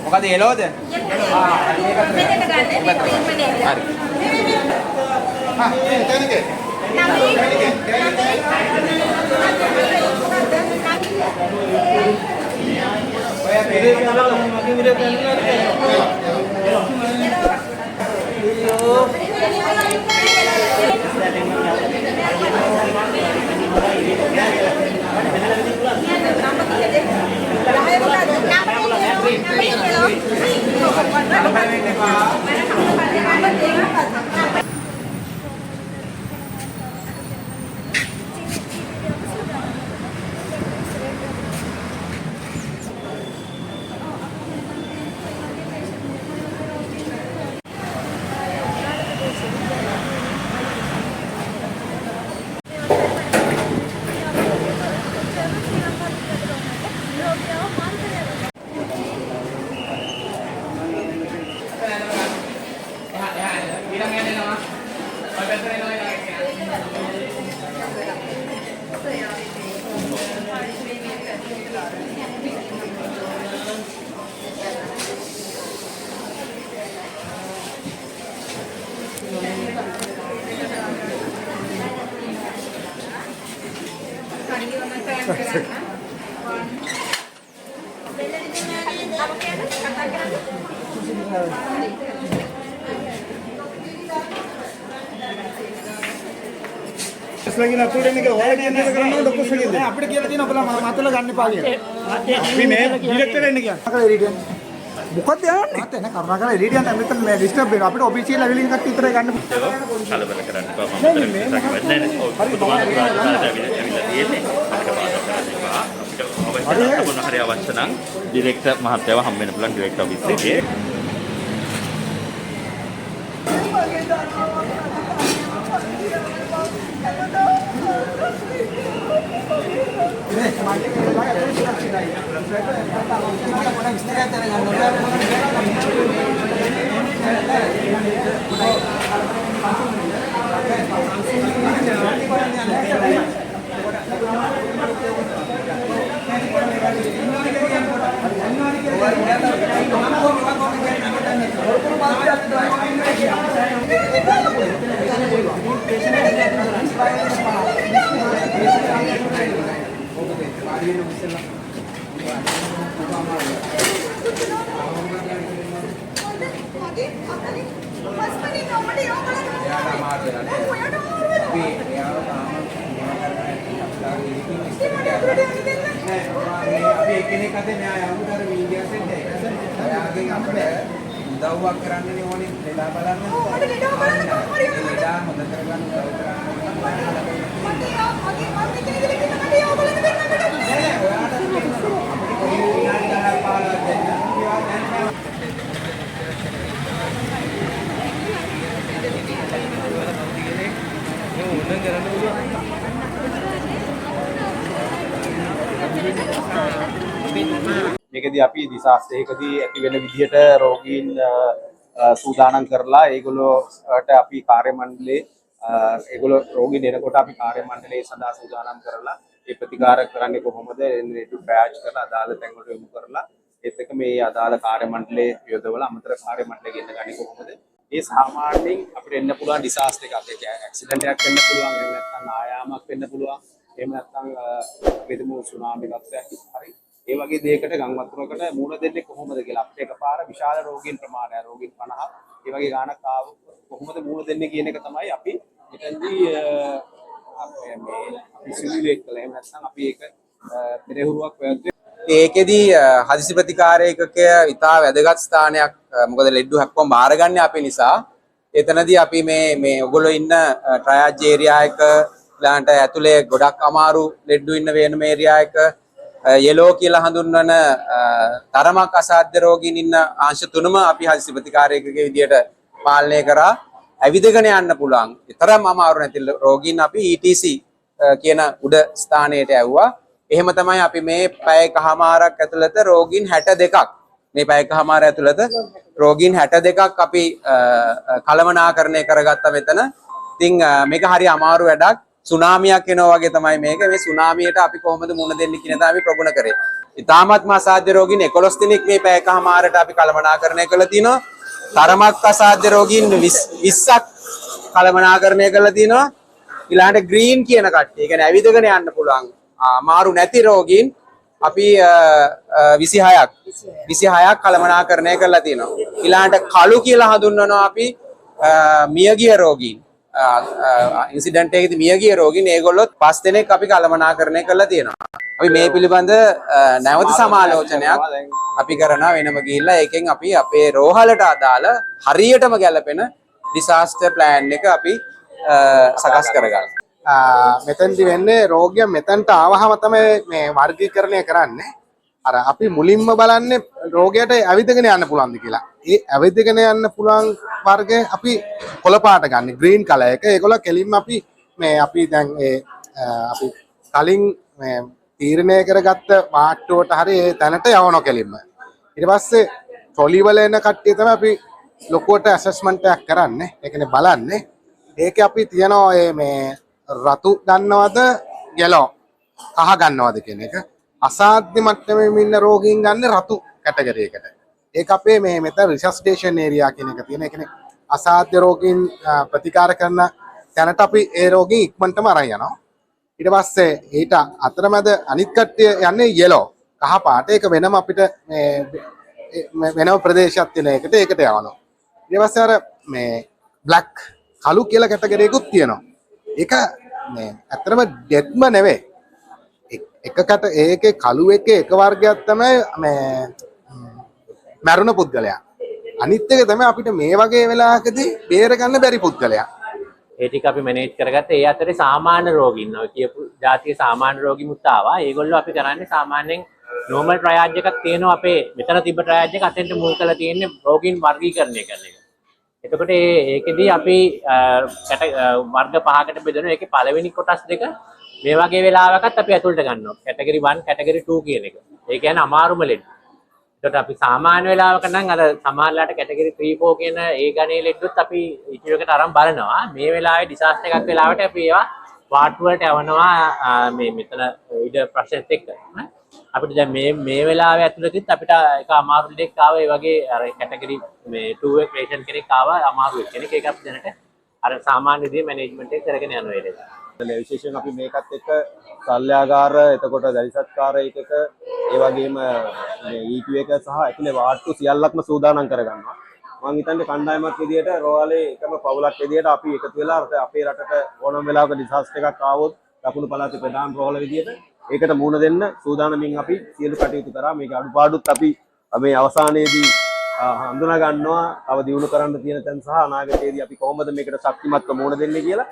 මොකද එළවද? මෙතන ගන්න මේක හරි. තැනක. Selagi nak turun ni ke, orang dia ni kerana doktor selagi ni. Apa dia kira nak pula mata lah ganti pagi. Tapi ni director ni kya? Apa editor? Bukan dia ni. Mata ni karena kalau editor ni ambil tu disturb dia. Apa official level ni kat itu ganti. Kalau berkenan kau mahu berkenan, අවශ්‍ය මොන හරි අවශ්‍ය නම් director මහත්තයව හම්බ වෙන්න පුළුවන් director office එකේ. උදව්වක් කරන්නනේ ඕනේ ලෙඩා බලන්න. ඔව් මට ලෙඩා බලන්න හරි. ලෙඩා හොඳ කරගන්න උදව් කරන්න. මට යාව බලන්න දෙන්න බෑ. නෑ ඔයාට අපිට විනාඩි 10ක් 15ක් දෙන්න. ඒවා දැන් මේකදී අපි දිසාස්ත එකදී ඇති වෙන විදිහට රෝගීන් සූදානම් කරලා ඒගොල්ලෝට අපි කාර්ය මණ්ඩලයේ ඒගොල්ලෝ රෝගීන් එනකොට අපි කාර්ය මණ්ඩලයේ සඳහා සූදානම් කරලා ඒ ප්‍රතිකාර කරන්නේ කොහොමද එන්නේට පැච් කරලා අදාළ තැන් වලට යොමු කරලා ඒත් එක මේ අදාළ කාර්ය මණ්ඩලයේ යොදවලා අමතර කාර්ය මණ්ඩලයේ ගෙන්න ගන්නේ කොහොමද මේ සාමාන්‍යයෙන් අපිට එන්න පුළුවන් ඩිසාස්ටර් එකක් ඒ කියන්නේ ඇක්සිඩන්ට් එකක් වෙන්න පුළුවන් එහෙම නැත්නම් ආයාමයක් වෙන්න පුළුවන් එහෙම නැත්නම් මෙතන සුනාමි තත්ත්වයක් හරි ඒ වගේ දෙයකට ගම් වතුරකට මුහුණ දෙන්නේ කොහොමද කියලා අපිට එකපාර විශාල රෝගීන් ප්‍රමාණය රෝගීන් 50 ඒ වගේ ගාණක් ආව කොහොමද මුහුණ දෙන්නේ කියන එක තමයි අපි මෙතනදී අපේ මේ සිමියුලේට් කළා එහෙම නැත්නම් අපි ඒක පෙරහුරුවක් වැද්දේ ඒකෙදී හදිසි ප්‍රතිකාර ඒකකය ඉතා වැදගත් ස්ථානයක් මොකද ලෙඩ්ඩු හැක්කම බාරගන්නේ අපි නිසා එතනදී අපි මේ ඔයගොල්ලෝ ඉන්න ට්‍රයජ් ඒරියා එක ඊළඟට ඇතුලේ ගොඩක් අමාරු ලෙඩ්ඩු ඉන්න වෙනම ඒරියා එක යෙලෝ කියලා හඳුන්වන තරමක් අසාධ්‍ය රෝගීන් ඉන්න අංශ තුනම අපි හදිසි ප්‍රතිකාර ඒකකයේ විදියට පාලනය කරා ඇවිදගෙන යන්න පුළුවන්. තරම් අමාරු නැති රෝගීන් අපි ETC කියන උඩ ස්ථානයට ඇව්වා. එහෙම තමයි අපි මේ පැයකමාරක් ඇතුළත රෝගීන් 62ක් මේ පැයකමාර ඇතුළත රෝගීන් 62ක් අපි කළමනාකරණය කරගත්තා මෙතන. ඉතින් මේක හරි අමාරු වැඩක්. සුනාමියක් එනවා වගේ තමයි මේක. මේ සුනාමියට අපි කොහොමද මුහුණ දෙන්නේ කියන දා අපි ප්‍රගුණ කරේ. ඉතාමත්ම අසාධ්‍ය රෝගීන් 11 දෙනෙක් මේ පැයකමාරට අපි කළමනාකරණය කළා තිනවා. තරමක් අසාධ්‍ය රෝගීන් 20ක් කළමනාකරණය කළා තිනවා. ඊළඟට ග්‍රීන් කියන කට්ටිය, ඒ කියන්නේ ඇවිදගෙන යන්න පුළුවන් අමාරු නැති රෝගීන් අපි 26ක් කළමනාකරණය කරලා තියෙනවා. ඊළඟට කළු කියලා හඳුන්වනවා අපි මියගිය රෝගීන්. ඉන්සිඩන්ට් එකේදී මියගිය රෝගීන් ඒගොල්ලොත් 5 දෙනෙක් අපි කළමනාකරණය කරලා තියෙනවා. අපි මේ පිළිබඳ නැවත සමාලෝචනයක් අපි කරනවා වෙනම ගිහිල්ලා ඒකෙන් අපි අපේ රෝහලට අදාළ හරියටම ගැලපෙන ඩිසාස්ටර් ප්ලෑන් එක අපි සකස් කරගන්න. මෙතෙන්දි වෙන්නේ රෝගියා මෙතනට ආවහම තමයි මේ වර්ගීකරණය කරන්නේ. අර අපි මුලින්ම බලන්නේ රෝගියාට ඇවිදගෙන යන්න පුළුවන්ද කියලා. ඒ ඇවිදගෙන යන්න පුළුවන් වර්ගය අපි කොළ පාට ගන්න ග්‍රීන් කලර් එක. ඒගොල්ලෝ කෙලින්ම අපි දැන් අපි කලින් තීරණය කරගත්ත වාට්ටුවට හරි ඒ තැනට යවනවා කෙලින්ම. ඊට පස්සේ ට්‍රොලි වල එන කට්ටිය තමයි අපි ලොකුවට ඇසස්මන්ට් එකක් කරන්නේ. ඒ කියන්නේ බලන්නේ. ඒකේ අපි තියනවා මේ රතු ගන්නවද යලෝ කහ ගන්නවද කියන එක. අසාධ්‍ය මට්ටමේ ඉන්න රෝගීන් ගන්න රතු කැටගරි එකට. ඒක අපේ මේ මෙතන රිසස්ටේෂන් ඒරියා කියන එක තියෙන. ඒ කියන්නේ අසාධ්‍ය රෝගීන් ප්‍රතිකාර කරන තැනට අපි ඒ රෝගීන් ඉක්මනටම අරන් යනවා. ඊට පස්සේ ඊට අතරමැද අනිත් කට්ටිය යන්නේ yellow කහ පාට. ඒක වෙනම අපිට මේ වෙනම ප්‍රදේශයක් තියෙන එකට ඒකට යවනවා. ඊට පස්සේ අර මේ black කළු කියලා කැටගරි එකකුත් තියෙනවා. ඒක මේ ඇත්තටම ඩෙඩ්ම නෙවෙයි. එකකට ඒකේ කළු එකේ එක වර්ගයක් තමයි මේ මරුණ පුද්ගලයා. අනිත් එක තමයි අපිට මේ වගේ වෙලාවකදී බේර ගන්න බැරි පුද්ගලයා. ඒ ටික අපි මැනේජ් කරගත්තා. ඒ අතරේ සාමාන්‍ය රෝගීන් ඔය කියපු ජාතිය සාමාන්‍ය රෝගීමුත් ආවා. ඒගොල්ලෝ අපි කරන්නේ සාමාන්‍යයෙන් නෝමල් ට්‍රයජ් එකක් තියෙනවා අපේ මෙතන තිබ්බ ට්‍රයජ් එක අතෙන්ට මුල් කරලා තියෙන්නේ රෝගීන් වර්ගීකරණය කරන එක. එතකොට ඒකෙදී අපි වර්ග පහකට බෙදනවා. ඒකේ පළවෙනි කොටස් දෙක මේ වගේ වෙලාවකත් අපි ඇතුළට ගන්නවා. කැටගරි 1 කැටගරි 2 කියන එක. ඒ කියන්නේ අමාරුම ලෙඩ. එතකොට අපි සාමාන්‍ය වෙලාවක නම් අර සමහරලාට කැටගරි 3 4 කියන ඒ ගණේ ලෙඩුත් අපි ඉතිරියකට අරන් බලනවා. මේ වෙලාවේ ඩිසාස්ටර් එකක් වෙලාවට අපි ඒවා වාට් වලට යවනවා මේ මෙතන ඉඩ ප්‍රොසෙස් එක. අපිට දැන් මේ වෙලාවේ ඇතුළතත් අපිට එක අමාරු ලෙඩෙක් ආවා. ඒ වගේ අර කැටගරි මේ 2 පේෂන්ට් කෙනෙක් ආවා අමාරු කෙනෙක්. ඒක අපි දැනට අර සාමාන්‍ය විදිහේ මැනේජ්මන්ට් එක කරගෙන යනවා ඒ ලෙඩ. විශේෂයෙන් අපි මේකත් එක්ක සල්යාගාර එතකොට දැරිසත්කාර එකක ඒ වගේම මේ E2 එක සහ ඇතුලේ වාට්ටු සියල්ලක්ම සූදානම් කරගන්නවා. මම හිතන්නේ කණ්ඩායමක් විදියට රෝහලේ එකම පවුලක් විදියට අපි එකතු වෙලා අපේ රටට ඕනම වෙලාවක ඩිසාස්ටර් එකක් ආවොත් දකුණු පළාතේ ප්‍රධාන රෝහල විදියට ඒකට මුහුණ දෙන්න සූදානමින් අපි සියලු කටයුතු කරා. මේක අඩුපාඩුත් අපි මේ අවසානයේදී හඳුනා ගන්නවා. තව දියුණු කරන්න තියෙන තැන් සහ අනාගතයේදී අපි කොහොමද මේකට ශක්තිමත්ව මුහුණ දෙන්නේ කියලා.